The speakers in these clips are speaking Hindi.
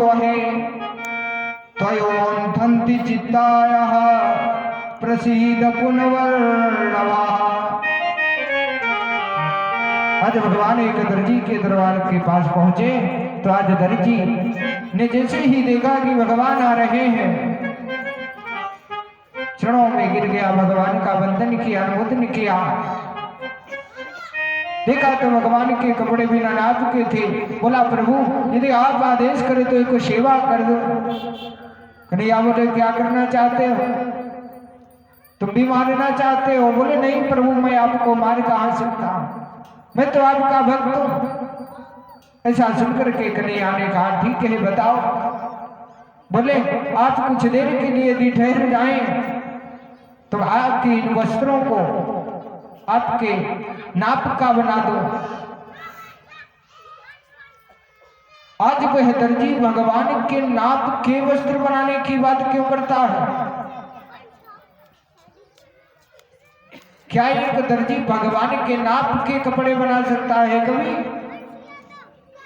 वहे त्वयोन्थन्ति चित्तायः प्रसीद पुनर्वर्णवा। आज भगवान एक दर्जी के दरबार के पास पहुंचे तो आज दर्जी ने जैसे ही देखा कि भगवान आ रहे हैं, चरणों में गिर गया, भगवान का वंदन किया, अनुमोदन किया। देखा तो भगवान के कपड़े बिना नाप के थे। बोला प्रभु यदि आप आदेश करें तो एक सेवा कर दो। कन्हैया बोले क्या करना चाहते हो, तुम भी मारना चाहते हो? बोले नहीं प्रभु मैं आपको मार कहां सकता हूं, मैं तो आपका भक्त हूं। ऐसा सुनकर के कन्हैया ने कहा ठीक है बताओ। बोले आप कुछ देर के लिए यदि ठहर जाएं तो आपके इन वस्त्रों को आपके नाप का बना दो। आज वह दर्जी भगवान के नाप के वस्त्र बनाने की बात क्यों करता है? क्या एक दर्जी भगवान के नाप के कपड़े बना सकता है?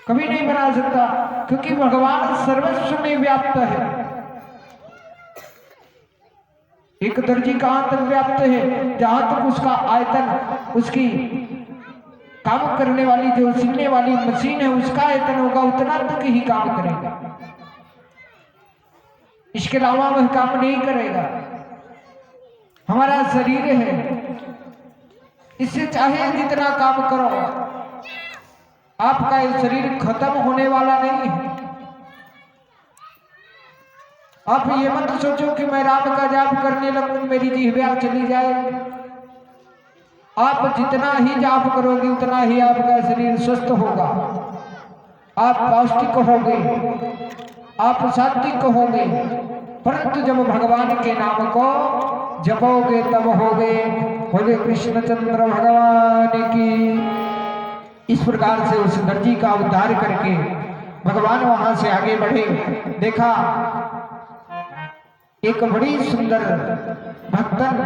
कभी नहीं बना सकता, क्योंकि भगवान सर्वस्व में व्याप्त है। एक दर्जी कहां तक व्याप्त है? जहां तक उसका आयतन, उसकी काम करने वाली जो सिलने वाली मशीन है उसका आयतन होगा उतना तक ही काम करेगा, इसके अलावा वह काम नहीं करेगा। हमारा शरीर है, इससे चाहे जितना काम करो आपका ये शरीर खत्म होने वाला नहीं है। आप ये मत सोचो कि मैं राम का जाप करने लगूं मेरी जिह्वा चली जाए। आप जितना ही जाप करोगे उतना ही आपका शरीर स्वस्थ होगा, आप पौष्टिक होंगे, आप सात्विक होंगे। परंतु जब भगवान के नाम को जपोगे तब होगे। बोले कृष्णचंद्र भगवान की। इस प्रकार से उस दर्जी का उद्धार करके भगवान वहां से आगे बढ़े। देखा एक बड़ी सुंदर भक्तन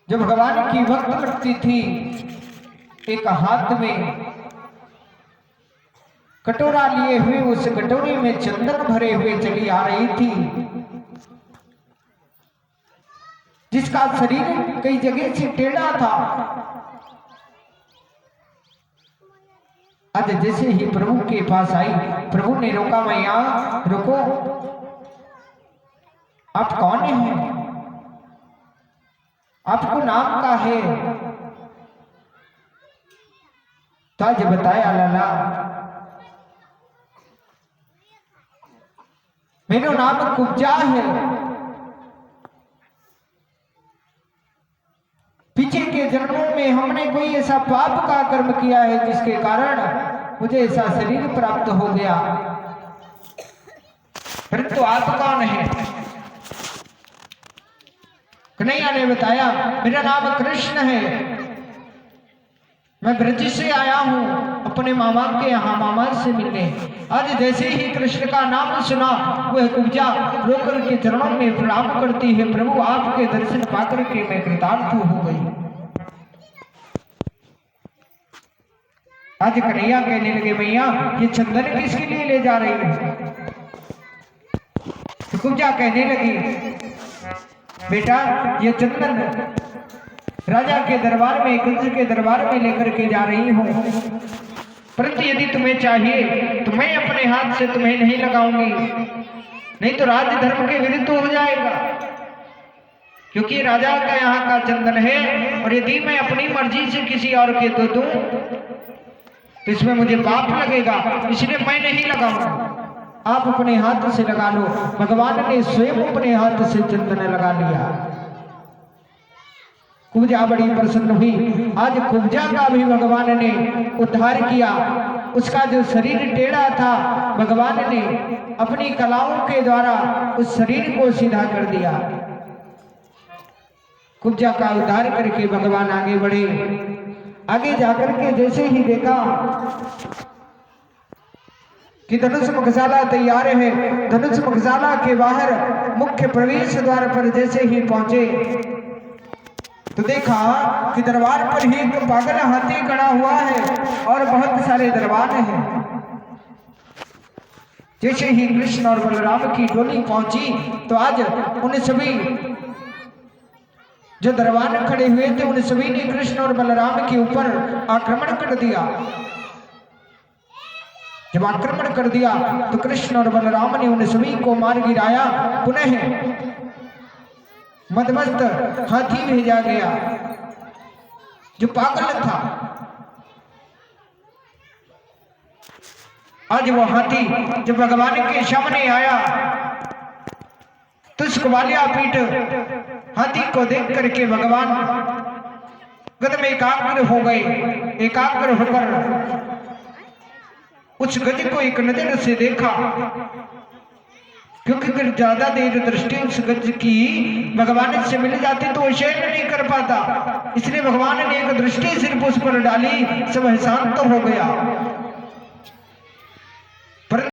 जो भगवान की भक्त करती थी, एक हाथ में कटोरा लिए हुए उस कटोरे में चंदन भरे हुए चली आ रही थी, जिसका शरीर कई जगह से टेढ़ा था। आज जैसे ही प्रभु के पास आई, प्रभु ने रोका, मैया रुको, आप कौन हैं? आपको नाम का है? तो आज बताया लाला मेरा नाम कुब्जा है। पीछे के जन्मों में हमने कोई ऐसा पाप का कर्म किया है जिसके कारण मुझे ऐसा शरीर प्राप्त हो गया। परंतु आप कौन है? कन्हैया ने बताया मेरा नाम कृष्ण है, मैं ब्रज से आया हूं अपने मामा के यहाँ मामा से मिलने। आज जैसे ही कृष्ण का नाम सुना वह कुब्जा रोकर के चरणों में प्रणाम करती है, प्रभु आपके दर्शन पाकर के मैं कृतार्थ हो गई। आज कन्हैया कहने लगे मैया ये चंदन किसके लिए ले जा रही है? तो कुब्जा कहने लगी बेटा ये चंदन राजा के दरबार में, कंस के दरबार में लेकर के जा रही हूं, परंतु यदि तुम्हें चाहिए तो मैं अपने हाथ से तुम्हें नहीं लगाऊंगी, नहीं तो राज धर्म के विरुद्ध हो जाएगा। क्योंकि राजा का यहाँ का चंदन है और यदि मैं अपनी मर्जी से किसी और के तो दूं तो इसमें मुझे पाप लगेगा, इसलिए मैं नहीं लगाऊंगा। आप अपने हाथ से लगा लो। भगवान ने स्वयं अपने हाथ से चंदन लगा लिया। कुब्जा बड़ी प्रसन्न हुई। आज कुब्जा का भी भगवान ने उद्धार किया। उसका जो शरीर टेढ़ा था भगवान ने अपनी कलाओं के द्वारा उस शरीर को सीधा कर दिया। कुब्जा का उद्धार करके भगवान आगे बढ़े। आगे जाकर के जैसे ही देखा कि धनुष मुखशाला तैयार है, धनुष मुखशाला के बाहर मुख्य प्रवेश द्वार पर जैसे ही पहुंचे तो देखा कि दरबार पर ही एक पागल हाथी खड़ा हुआ है और बहुत सारे दरबार हैं। जैसे ही कृष्ण और बलराम की डोली पहुंची तो आज उन सभी जो दरबार में खड़े हुए थे उन सभी ने कृष्ण और बलराम के ऊपर आक्रमण कर दिया। जब आक्रमण कर दिया तो कृष्ण और बलराम ने उन सभी को मार गिराया। पुनः मदमस्त हाथी भेजा गया जो पागल था। आज वो हाथी जब भगवान के सामने आया तो उस ग्वालिया पीठ हाथी को देख करके भगवान गद में एकाग्र हो गए। एकाग्र होकर उस गज को एक नजर से देखा, क्योंकि अगर ज्यादा देर दृष्टि उस गज की भगवान से मिल जाती तो वो शयन नहीं कर पाता। इसलिए भगवान ने एक दृष्टि सिर्फ उस पर डाली, सब शांत हो गया।